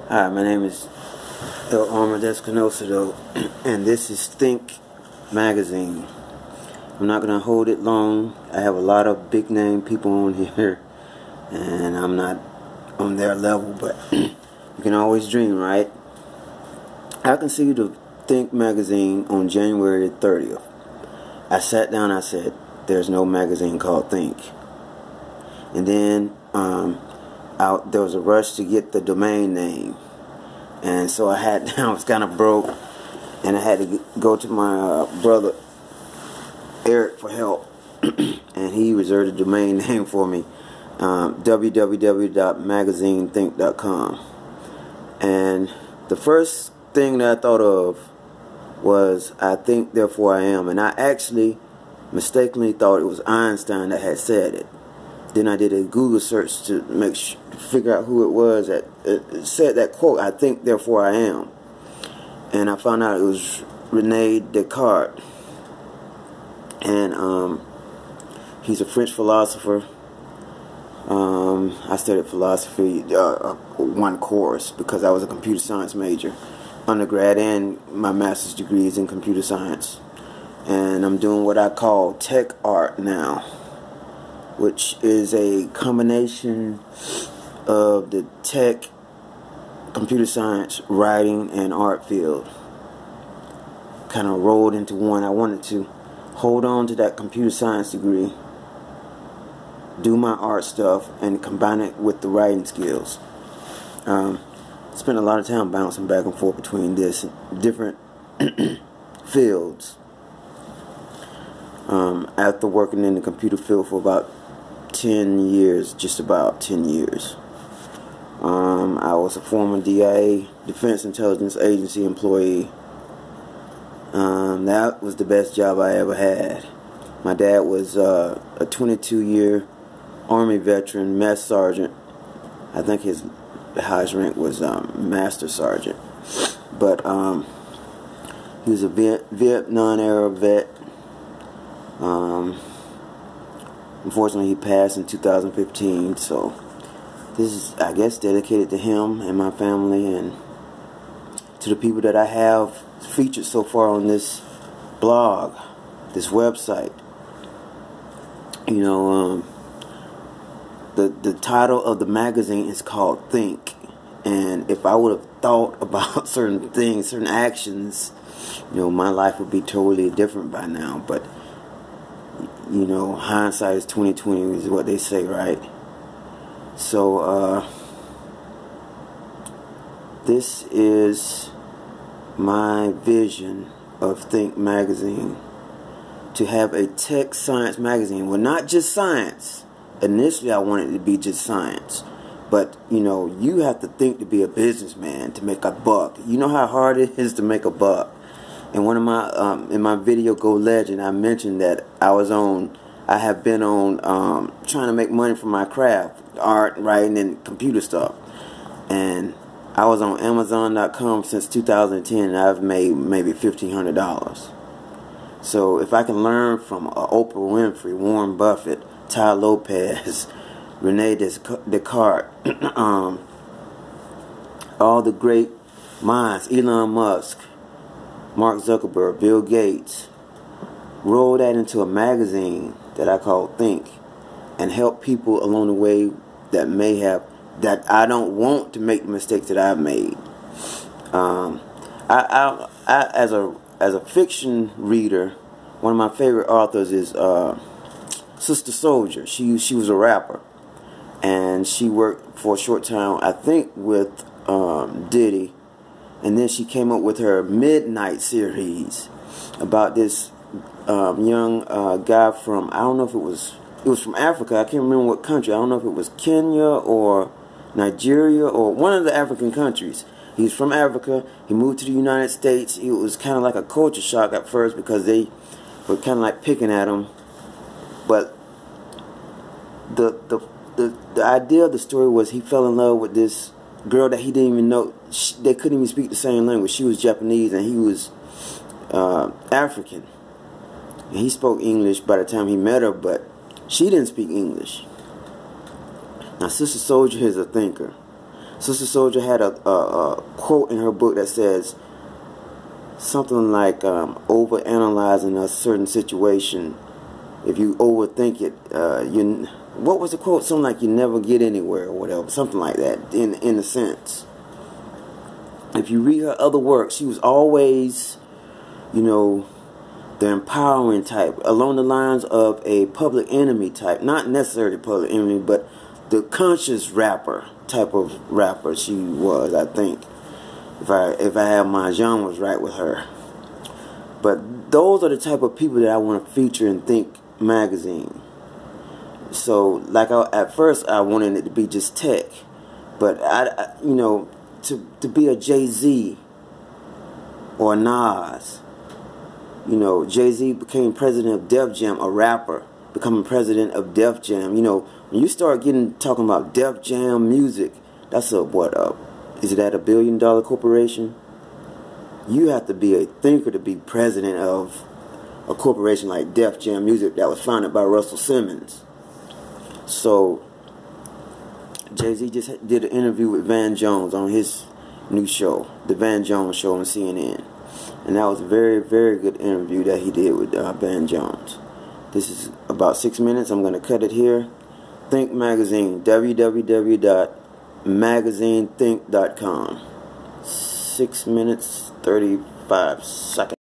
Hi, my name is El Armor Descanoso, and this is Think Magazine. I'm not going to hold it long. I have a lot of big name people on here, and I'm not on their level, but you can always dream, right? I conceived of Think Magazine on January 30th. I sat down, I said, there's no magazine called Think. And then there was a rush to get the domain name. And so I was kind of broke, and I had to go to my brother Eric for help, and he reserved a domain name for me, www.magazinethink.com. And the first thing that I thought of was I think, therefore I am, and I actually mistakenly thought it was Einstein that had said it. Then I did a Google search to figure out who it was that said that quote, I think, therefore I am. And I found out it was Rene Descartes. And he's a French philosopher. I studied philosophy one course because I was a computer science major, undergrad, and my master's degree is in computer science. And I'm doing what I call tech art now, which is a combination of the tech, computer science, writing, and art field. Kind of rolled into one. I wanted to hold on to that computer science degree, do my art stuff, and combine it with the writing skills. Spent a lot of time bouncing back and forth between this different fields. After working in the computer field for about 10 years, just about 10 years. I was a former DIA, Defense Intelligence Agency employee. That was the best job I ever had. My dad was a 22-year Army veteran, mess sergeant. I think his highest rank was master sergeant. But he was a Vietnam-era vet. Unfortunately, he passed in 2015, so this is, I guess, dedicated to him and my family and to the people that I have featured so far on this blog, this website. You know, the title of the magazine is called Think, and if I would have thought about certain things, certain actions, you know, my life would be totally different by now, but you know, hindsight is 20/20 is what they say, right? So this is my vision of Think Magazine, to have a tech science magazine. Well, not just science. Initially I wanted it to be just science, but you know, you have to think to be a businessman to make a buck. You know how hard it is to make a buck. And one of my in my video Go Legend, I mentioned that I have been on trying to make money from my craft, art, writing, and computer stuff. And I was on Amazon.com since 2010, and I've made maybe $1,500. So if I can learn from Oprah Winfrey, Warren Buffett, Ty Lopez, Rene Descartes, all the great minds, Elon Musk, Mark Zuckerberg, Bill Gates, roll that into a magazine that I call Think, and help people along the way that I don't want to make the mistakes that I've made. As a fiction reader, one of my favorite authors is Sister Souljah. She was a rapper, and she worked for a short time, I think, with Diddy. And then she came up with her Midnight series about this young guy from, I don't know if it was from Africa. I can't remember what country. I don't know if it was Kenya or Nigeria or one of the African countries. He's from Africa. He moved to the United States. It was kind of like a culture shock at first because they were kind of like picking at him. But the idea of the story was he fell in love with this girl that he didn't even know. They couldn't even speak the same language. She was Japanese and he was African. And he spoke English by the time he met her, but she didn't speak English. Now, Sister Souljah is a thinker. Sister Souljah had a quote in her book that says something like, overanalyzing a certain situation, if you overthink it, what was the quote? Something like you never get anywhere or whatever, something like that, in a sense. If you read her other work, she was always, the empowering type, along the lines of a Public Enemy type. Not necessarily Public Enemy, but the conscious rapper type of rapper she was, I think. If I have my genres right with her. But those are the type of people that I want to feature in Think magazine. So, at first I wanted it to be just tech, but to be a Jay-Z or a Nas. Jay-Z became president of Def Jam, a rapper becoming president of Def Jam. When you start talking about Def Jam music, that's is it at $1 billion corporation? You have to be a thinker to be president of a corporation like Def Jam Music that was founded by Russell Simmons. So Jay-Z just did an interview with Van Jones on his new show, the Van Jones Show on CNN. And that was a very, very good interview that he did with Van Jones. This is about 6 minutes. I'm going to cut it here. Think Magazine, www.magazinethink.com. 6 minutes, 35 seconds.